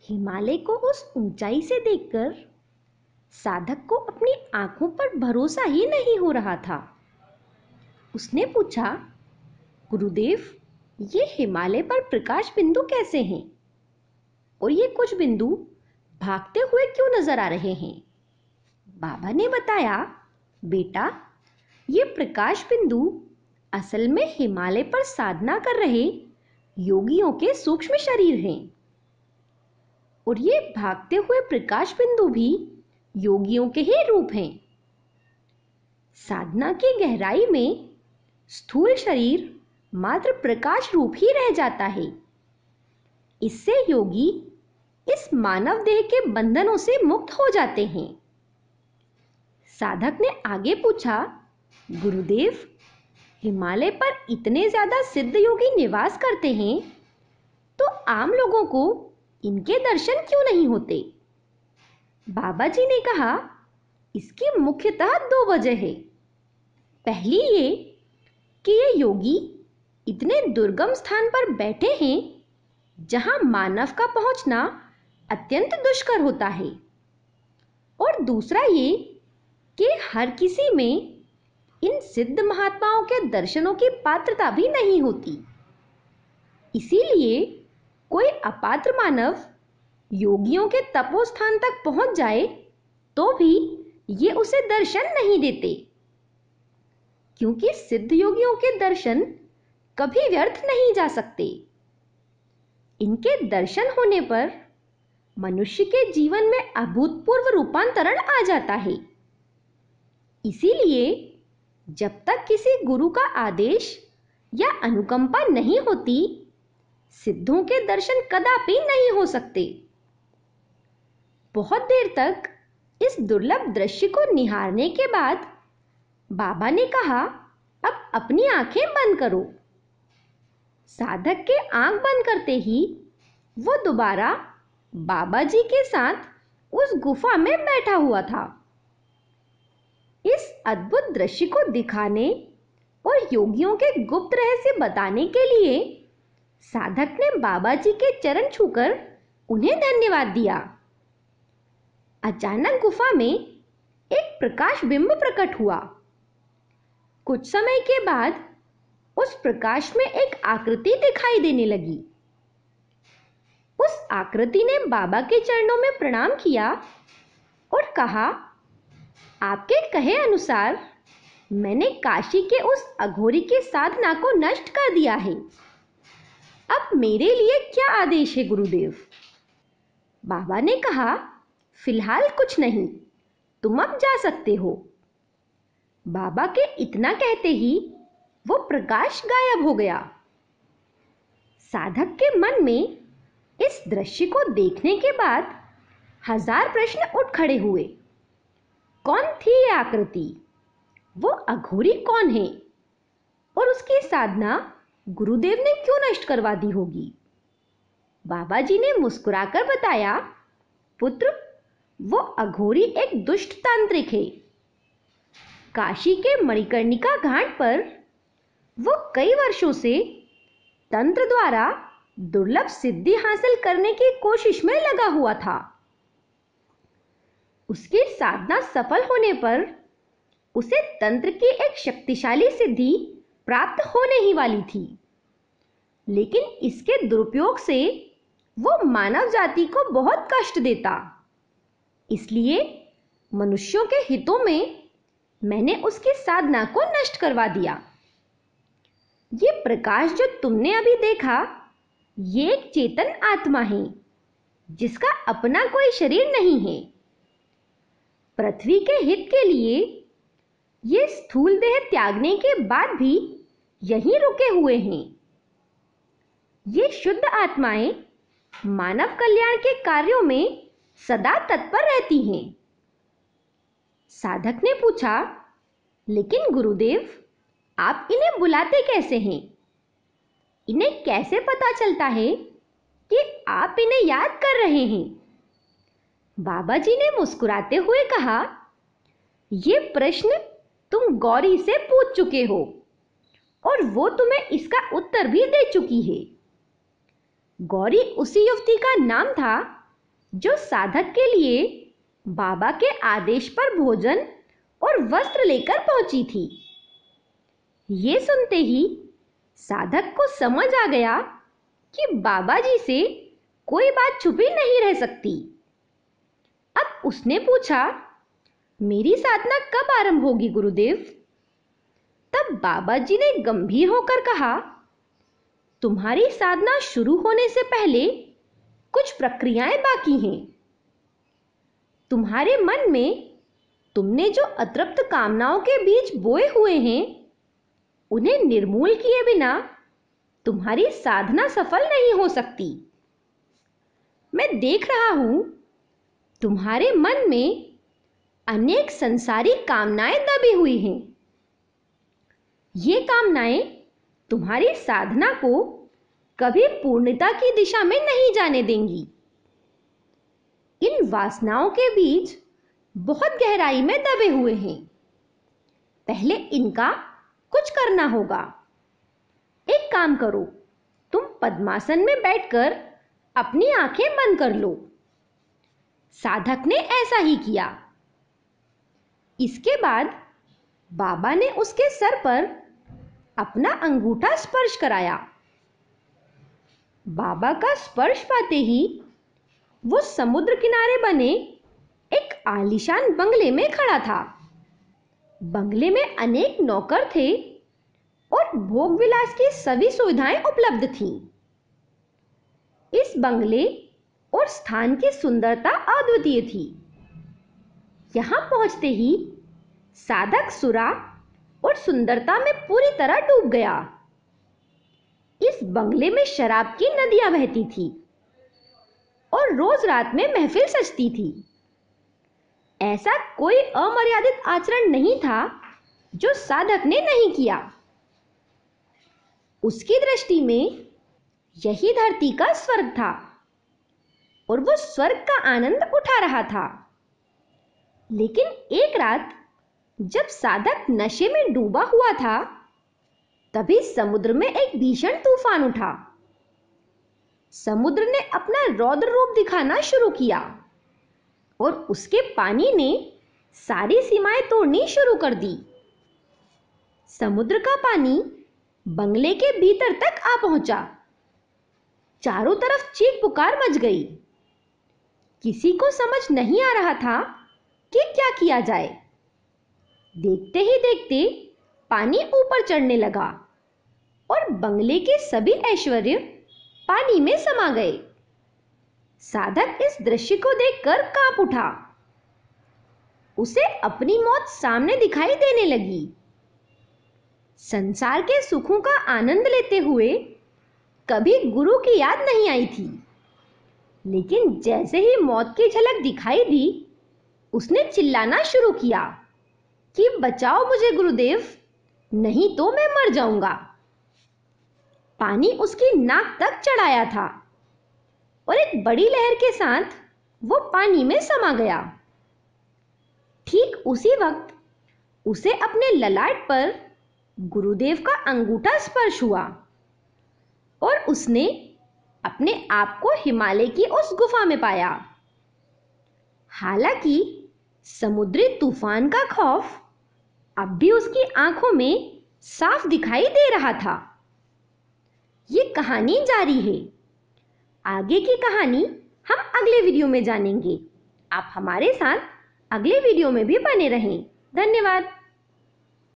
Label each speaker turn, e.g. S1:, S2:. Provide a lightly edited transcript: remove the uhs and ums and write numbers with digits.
S1: हिमालय को उस ऊंचाई से देखकर साधक को अपनी आंखों पर भरोसा ही नहीं हो रहा था। उसने पूछा, गुरुदेव, ये हिमालय पर प्रकाश बिंदु कैसे हैं? और ये कुछ बिंदु भागते हुए क्यों नजर आ रहे हैं? बाबा ने बताया, बेटा, ये प्रकाश बिंदु असल में हिमालय पर साधना कर रहे योगियों के सूक्ष्म शरीर हैं। और ये भागते हुए प्रकाश बिंदु भी योगियों के ही रूप हैं। साधना की गहराई में स्थूल शरीर मात्र प्रकाश रूप ही रह जाता है। इससे योगी इस मानव देह के बंधनों से मुक्त हो जाते हैं। साधक ने आगे पूछा, गुरुदेव, हिमालय पर इतने ज्यादा सिद्ध योगी निवास करते हैं, तो आम लोगों को इनके दर्शन क्यों नहीं होते? बाबा जी ने कहा, इसकी मुख्यतः 2 वजह है। पहली ये कि ये योगी इतने दुर्गम स्थान पर बैठे हैं जहां मानव का पहुंचना अत्यंत दुष्कर होता है। और दूसरा ये कि हर किसी में इन सिद्ध महात्माओं के दर्शनों की पात्रता भी नहीं होती। इसीलिए कोई अपात्र मानव योगियों के तपोस्थान तक पहुंच जाए तो भी ये उसे दर्शन नहीं देते, क्योंकि सिद्ध योगियों के दर्शन कभी व्यर्थ नहीं जा सकते। इनके दर्शन होने पर मनुष्य के जीवन में अभूतपूर्व रूपांतरण आ जाता है। इसीलिए जब तक किसी गुरु का आदेश या अनुकंपा नहीं होती, सिद्धों के दर्शन कदापि नहीं हो सकते। बहुत देर तक इस दुर्लभ दृश्य को निहारने के बाद बाबा ने कहा, अब अपनी आंखें बंद करो। साधक के आंख बंद करते ही वो दोबारा बाबा जी के साथ उस गुफा में बैठा हुआ था। इस अद्भुत दृश्य को दिखाने और योगियों के गुप्त रहस्य बताने के लिए साधक ने बाबा जी के चरण छूकर उन्हें धन्यवाद दिया। अचानक गुफा में एक प्रकाश बिंब प्रकट हुआ। कुछ समय के बाद उस प्रकाश में एक आकृति दिखाई देने लगी। उस आकृति ने बाबा के चरणों में प्रणाम किया और कहा, आपके कहे अनुसार मैंने काशी के उस अघोरी की साधना को नष्ट कर दिया है। अब मेरे लिए क्या आदेश है गुरुदेव? बाबा ने कहा, फिलहाल कुछ नहीं, तुम अब जा सकते हो। बाबा के इतना कहते ही वो प्रकाश गायब हो गया। साधक के मन में इस दृश्य को देखने के बाद 1000 प्रश्न उठ खड़े हुए। कौन थी यह आकृति? वो अघोरी कौन है? और उसकी साधना गुरुदेव ने क्यों नष्ट करवा दी होगी? बाबा जी ने मुस्कुराकर बताया, पुत्र, वो अघोरी एक दुष्ट तांत्रिक है। काशी के मणिकर्णिका घाट पर वो कई वर्षों से तंत्र द्वारा दुर्लभ सिद्धि हासिल करने की कोशिश में लगा हुआ था। उसकी साधना सफल होने पर उसे तंत्र की एक शक्तिशाली सिद्धि प्राप्त होने ही वाली थी, लेकिन इसके दुरुपयोग से वो मानव जाति को बहुत कष्ट देता। इसलिए मनुष्यों के हितों में मैंने उसकी साधना को नष्ट करवा दिया। ये प्रकाश जो तुमने अभी देखा, ये एक चेतन आत्मा है जिसका अपना कोई शरीर नहीं है। पृथ्वी के हित के लिए ये स्थूल देह त्यागने के बाद भी यहीं रुके हुए हैं। ये शुद्ध आत्माएं मानव कल्याण के कार्यों में सदा तत्पर रहती हैं। साधक ने पूछा, लेकिन गुरुदेव, आप इन्हें बुलाते कैसे हैं? इन्हें कैसे पता चलता है कि आप इन्हें याद कर रहे हैं? बाबा जी ने मुस्कुराते हुए कहा, यह प्रश्न तुम गौरी से पूछ चुके हो और वो तुम्हें इसका उत्तर भी दे चुकी है। गौरी उसी युवती का नाम था जो साधक के लिए बाबा के आदेश पर भोजन और वस्त्र लेकर पहुंची थी। ये सुनते ही साधक को समझ आ गया कि बाबा जी से कोई बात छुपी नहीं रह सकती। अब उसने पूछा, मेरी साधना कब आरंभ होगी गुरुदेव? तब बाबा जी ने गंभीर होकर कहा, तुम्हारी साधना शुरू होने से पहले कुछ प्रक्रियाएं बाकी हैं। तुम्हारे मन में तुमने जो अतृप्त कामनाओं के बीज बोए हुए हैं, उन्हें निर्मूल किए बिना तुम्हारी साधना सफल नहीं हो सकती। मैं देख रहा हूं तुम्हारे मन में अनेक संसारिक कामनाएं दबी हुई हैं। ये कामनाएं तुम्हारी साधना को कभी पूर्णता की दिशा में नहीं जाने देंगी। इन वासनाओं के बीज बहुत गहराई में दबे हुए हैं। पहले इनका कुछ करना होगा। एक काम करो, तुम पद्मासन में बैठकर अपनी आंखें बंद कर लो। साधक ने ऐसा ही किया। इसके बाद बाबा ने उसके सर पर अपना अंगूठा स्पर्श कराया। बाबा का स्पर्श पाते ही वो समुद्र किनारे बने एक आलीशान बंगले में खड़ा था। बंगले में अनेक नौकर थे और भोग विलास की सभी सुविधाएं उपलब्ध थीं। इस बंगले और स्थान की सुंदरता अद्वितीय थी। यहां पहुंचते ही साधक सुरा और सुंदरता में पूरी तरह डूब गया। इस बंगले में शराब की नदियां बहती थी और रोज रात में महफिल सजती थी। ऐसा कोई अमर्यादित आचरण नहीं था जो साधक ने नहीं किया। उसकी दृष्टि में यही धरती का स्वर्ग था और वो स्वर्ग का आनंद उठा रहा था। लेकिन एक रात जब साधक नशे में डूबा हुआ था, तभी समुद्र में एक भीषण तूफान उठा। समुद्र ने अपना रौद्र रूप दिखाना शुरू किया और उसके पानी ने सारी सीमाएं तोड़नी शुरू कर दी। समुद्र का पानी बंगले के भीतर तक आ पहुंचा। चारों तरफ चीख पुकार मच गई। किसी को समझ नहीं आ रहा था कि क्या किया जाए। देखते ही देखते पानी ऊपर चढ़ने लगा और बंगले के सभी ऐश्वर्य पानी में समा गए। साधक इस दृश्य को देखकर कांप उठा। उसे अपनी मौत सामने दिखाई देने लगी। संसार के सुखों का आनंद लेते हुए कभी गुरु की याद नहीं आई थी। लेकिन जैसे ही मौत की झलक दिखाई दी, उसने चिल्लाना शुरू किया कि बचाओ मुझे गुरुदेव, नहीं तो मैं मर जाऊंगा। पानी उसकी नाक तक चढ़ाया था और एक बड़ी लहर के साथ वो पानी में समा गया। ठीक उसी वक्त उसे अपने ललाट पर गुरुदेव का अंगूठा स्पर्श हुआ और उसने अपने आप को हिमालय की उस गुफा में पाया। हालांकि समुद्री तूफान का खौफ अब भी उसकी आंखों में साफ दिखाई दे रहा था। ये कहानी जारी है। आगे की कहानी हम अगले वीडियो में जानेंगे। आप हमारे साथ अगले वीडियो में भी बने रहें। धन्यवाद।